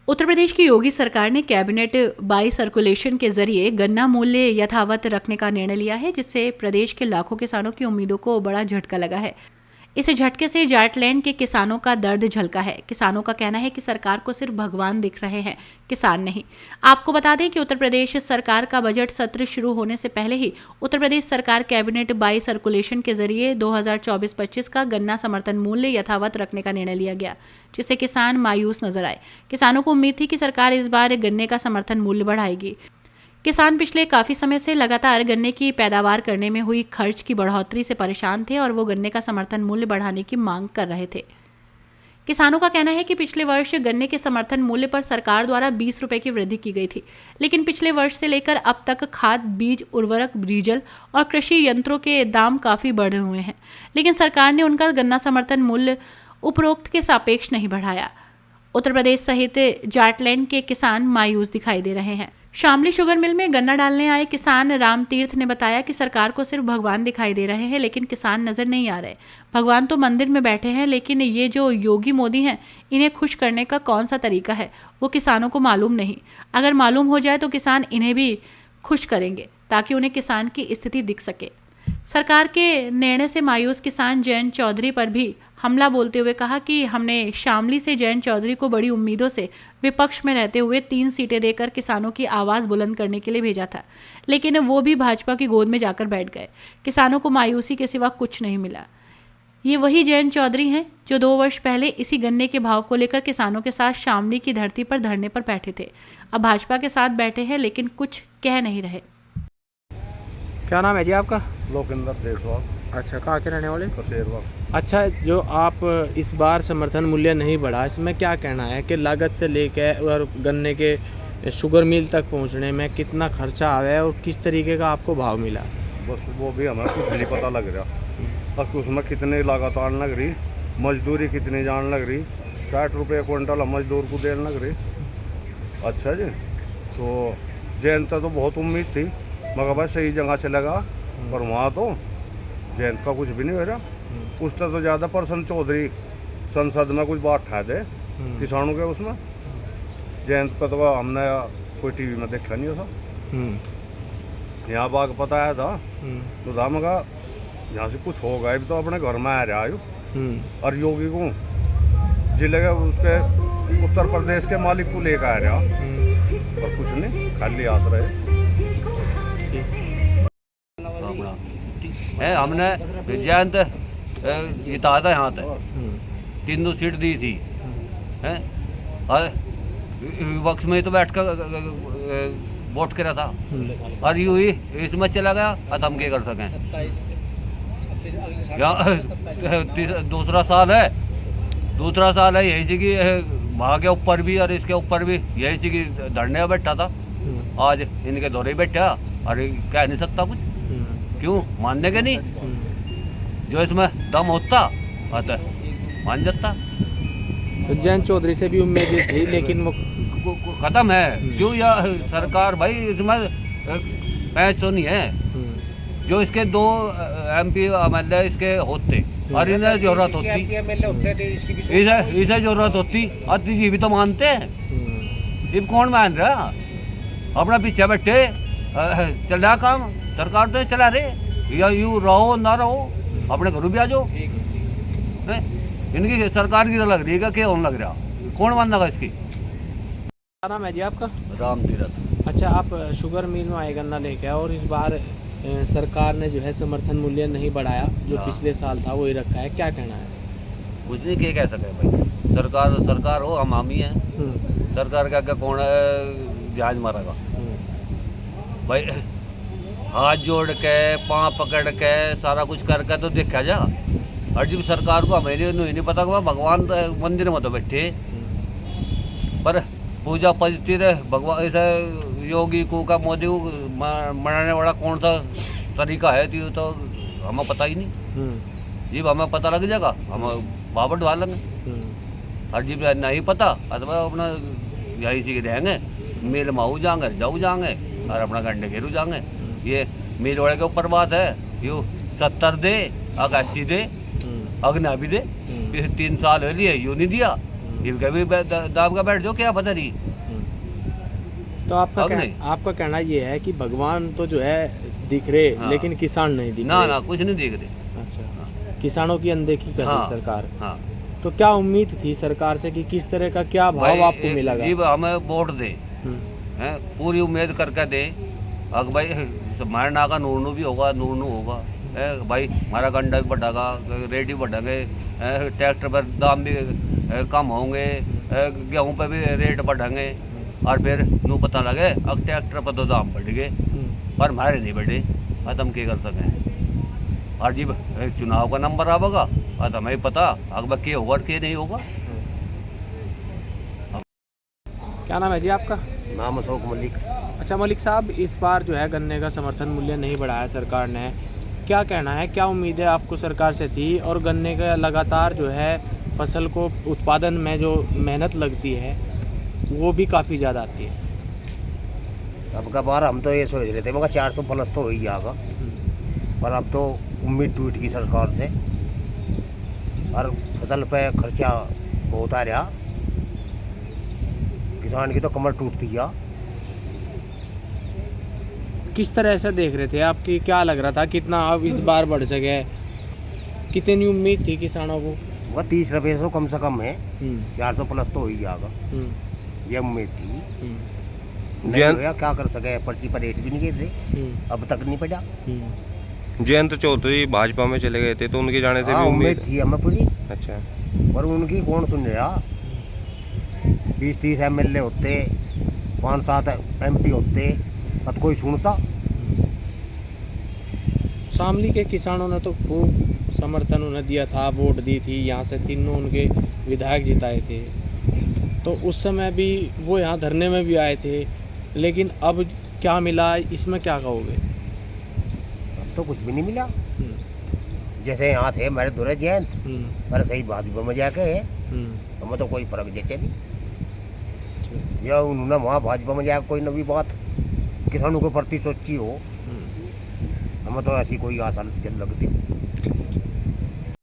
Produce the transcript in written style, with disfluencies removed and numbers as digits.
उत्तर प्रदेश की योगी सरकार ने कैबिनेट बाई सर्कुलेशन के जरिए गन्ना मूल्य यथावत रखने का निर्णय लिया है, जिससे प्रदेश के लाखों किसानों की उम्मीदों को बड़ा झटका लगा है। इस झटके से जाटलैंड के किसानों का दर्द झलका है। किसानों का कहना है कि सरकार को सिर्फ भगवान दिख रहे हैं, किसान नहीं। आपको बता दें कि उत्तर प्रदेश सरकार का बजट सत्र शुरू होने से पहले ही उत्तर प्रदेश सरकार कैबिनेट बाई सर्कुलेशन के जरिए 2024-25 का गन्ना समर्थन मूल्य यथावत रखने का निर्णय लिया गया, जिससे किसान मायूस नजर आए। किसानों को उम्मीद थी कि सरकार इस बार गन्ने का समर्थन मूल्य बढ़ाएगी। किसान पिछले काफी समय से लगातार गन्ने की पैदावार करने में हुई खर्च की बढ़ोतरी से परेशान थे और वो गन्ने का समर्थन मूल्य बढ़ाने की मांग कर रहे थे। किसानों का कहना है कि पिछले वर्ष गन्ने के समर्थन मूल्य पर सरकार द्वारा 20 रुपए की वृद्धि की गई थी, लेकिन पिछले वर्ष से लेकर अब तक खाद, बीज, उर्वरक, डीजल और कृषि यंत्रों के दाम काफी बढ़े हुए हैं, लेकिन सरकार ने उनका गन्ना समर्थन मूल्य उपरोक्त के सापेक्ष नहीं बढ़ाया। उत्तर प्रदेश सहित जाटलैंड के किसान मायूस दिखाई दे रहे हैं। शामली शुगर मिल में गन्ना डालने आए किसान राम तीर्थ ने बताया कि सरकार को सिर्फ भगवान दिखाई दे रहे हैं, लेकिन किसान नजर नहीं आ रहे। भगवान तो मंदिर में बैठे हैं, लेकिन ये जो योगी मोदी हैं, इन्हें खुश करने का कौन सा तरीका है वो किसानों को मालूम नहीं। अगर मालूम हो जाए तो किसान इन्हें भी खुश करेंगे ताकि उन्हें किसान की स्थिति दिख सके। सरकार के निर्णय से मायूस किसान जयंत चौधरी पर भी हमला बोलते हुए कहा कि हमने शामली से जयंत चौधरी को बड़ी उम्मीदों से विपक्ष में रहते हुए 3 सीटें देकर किसानों की आवाज़ बुलंद करने के लिए भेजा था, लेकिन वो भी भाजपा की गोद में जाकर बैठ गए। किसानों को मायूसी के सिवा कुछ नहीं मिला। ये वही जयंत चौधरी हैं जो 2 वर्ष पहले इसी गन्ने के भाव को लेकर किसानों के साथ शामली की धरती पर धरने पर बैठे थे। अब भाजपा के साथ बैठे हैं, लेकिन कुछ कह नहीं रहे। क्या नाम है जी आपका? लोकेंद्र देशवाल। अच्छा, कहाँ के रहने वाले? कसेरवा। अच्छा, जो आप इस बार समर्थन मूल्य नहीं बढ़ा, इसमें क्या कहना है कि लागत से लेकर और गन्ने के शुगर मिल तक पहुंचने में कितना खर्चा आया है और किस तरीके का आपको भाव मिला? बस वो भी हमें कुछ नहीं पता लग रहा। अब उसमें कितनी लागत आने लग रही, मजदूरी कितनी जान लग रही। 60 रुपये क्विंटल मजदूर को देने लग रही। अच्छा जी, तो जयंत तो बहुत उम्मीद थी, मगर भाई सही जगह चलेगा, पर वहाँ तो जयंत का कुछ भी नहीं हो रहा। उससे तो ज़्यादा प्रसन्न चौधरी संसद में कुछ बात उठा दे किसानों के, उसमें जयंत पर तो हमने कोई टीवी में देखा नहीं होता। यहाँ बाग पता आया था तो दाम का यहाँ से कुछ होगा भी तो अपने घर में आ रहा है। और योगी को जिले के उसके उत्तर प्रदेश के मालिक को लेकर आ रहा, और कुछ नहीं, खाली हाथ रहे है। हमने जयंत जिताया था यहाँ तक, 3 सीट दी थी है, और विपक्ष में तो बैठ कर वोट करा था, और यूँ ही इसमें चला गया। अब हम क्या कर सकें? दूसरा साल है यही सी कि वहाँ के ऊपर भी और इसके ऊपर भी यही सी कि धरने बैठा था। आज इनके दौरे बैठा और कह नहीं सकता कुछ, क्यों मानने के नहीं? जो इसमें दम होता अतः मान जाता। तो जयंत चौधरी से भी उम्मीद थी, लेकिन वो खत्म है। क्यों यह सरकार भाई इसमें पैंच तो नहीं है। जो इसके 2 MP MLA इसके होते और इन्हें जरूरत होती, इसे जरूरत होती, अति जी भी तो मानते हैं। अब कौन मान रहा? अपना पीछे बैठे चल रहा काम, सरकार तो चला रहे, या यूँ रहो ना रहो, अपने घरों भी आ जाओ। इनकी सरकार की लग रही है, क्या होने लग रहा? कौन मानना इसकी? क्या नाम है जी आपका? राम तीरथ। अच्छा, आप शुगर मिल में आए गन्ना लेके आओ और इस बार सरकार ने जो है समर्थन मूल्य नहीं बढ़ाया, जो पिछले साल था वही रखा है, क्या कहना है? कुछ नहीं क्या कह सके भाई। सरकार हो, हम ही हैं। सरकार का क्या कौन जहाज मारेगा भाई? हाथ जोड़ के, पाँव पकड़ के, सारा कुछ करके तो देखा जा। और जब सरकार को हमें नहीं पता कि भगवान मंदिर में तो बैठे, पर पूजा पद्धति भगवान ऐसा योगी को का मोदी को मनाने वाला कौन सा तरीका है तो हमें पता ही नहीं। जब हमें पता लग जाएगा हम बाबट डाल लेंगे, और जब नहीं पता अथवा अपना यही सी रहेंगे, मेल माऊ जाएंगे, जाऊ जाएंगे और अपना गंडे घेरू जाएंगे। ये मेल वाले के ऊपर बात है, यू 70 दे, 80 दे, अग्ना भी दे। 3 साल हो लिए यूँ नहीं दिया, ये कभी दाब का बैठ जाओ, क्या पता नहीं। तो अब नहीं। आपका कहना ये है कि भगवान तो जो है दिख रहे, हाँ। लेकिन किसान नहीं दिख ना रहे। ना कुछ नहीं देख रहे। अच्छा, किसानों की अनदेखी कर हाँ। रही सरकार। हाँ तो क्या उम्मीद थी सरकार से कि किस तरह का क्या भाव भाई, आपको मिलेगा? जीव हमें वोट दे हम्म, हैं, पूरी उम्मीद करके दे। अगर भाई हमारे ना का नूरनू भी होगा, नूरनू होगा है भाई, हमारा गंडा भी बढ़ेगा, रेट भी बढ़ेंगे, ट्रैक्टर पर दाम भी कम होंगे, गेहूं पे भी रेट बढ़ेंगे। और फिर नू पता लगे अब ट्रैक्टर पर तो दाम बढ़ गए पर हमारे नहीं बढ़े। अब हम क्या कर सकें? और जब चुनाव का नंबर आवेगा अब हमें पता अगर क्या होगा और क्या नहीं होगा। क्या नाम है जी आपका? नाम अशोक मलिक। अच्छा मलिक साहब, इस बार जो है गन्ने का समर्थन मूल्य नहीं बढ़ाया सरकार ने, क्या कहना है, क्या उम्मीदें आपको सरकार से थी? और गन्ने का लगातार जो है फसल को उत्पादन में जो मेहनत लगती है वो भी काफ़ी ज़्यादा आती है। अब का बार हम तो ये सोच रहे थे मगर 400 प्लस तो हो ही जाएगा, पर अब तो उम्मीद टूट गई सरकार से और फसल पे खर्चा बहुत आ रहा, किसान की तो कमर टूटती है। किस तरह से देख रहे थे आपकी, क्या लग रहा था कितना अब इस बार बढ़ सके? कितनी उम्मीद थी किसानों को? वह 30 रुपये से कम से कम है, हम्म, 400 प्लस तो हो ही जाएगा, हम्म, ये उम्मीद थी। हम्म, नहीं होया, क्या कर सके, पर्ची पर रेट भी नहीं गिर रहे, हम्म, अब तक नहीं पड़ा। हम्म। जयंत चौधरी भाजपा में चले गए थे तो उनके जाने से हाँ, भी उम्मीद थी हमें पूरी, अच्छा, पर उनकी कौन सुन रहा। 20-30 MLA होते, 5-7 MP होते, अब कोई सुनता? शामली के किसानों ने तो खूब समर्थन उन्हें दिया था, वोट दी थी, यहाँ से तीनों उनके विधायक जिताए थे, तो उस समय भी वो यहाँ धरने में भी आए थे, लेकिन अब क्या मिला, इसमें क्या कहोगे? अब तो कुछ भी नहीं मिला। हम्म, जैसे यहाँ थे मेरे दूर जयंत, हम्म, पर सही भाजपा में जाके है, हम्म, हमें तो कोई फर्क जैसे नहीं, या उन्होंने वहाँ भाजपा में जाकर कोई नवी बात किसानों के प्रति सोची हो, हम्म। हमें तो ऐसी कोई आशा नहीं लगती।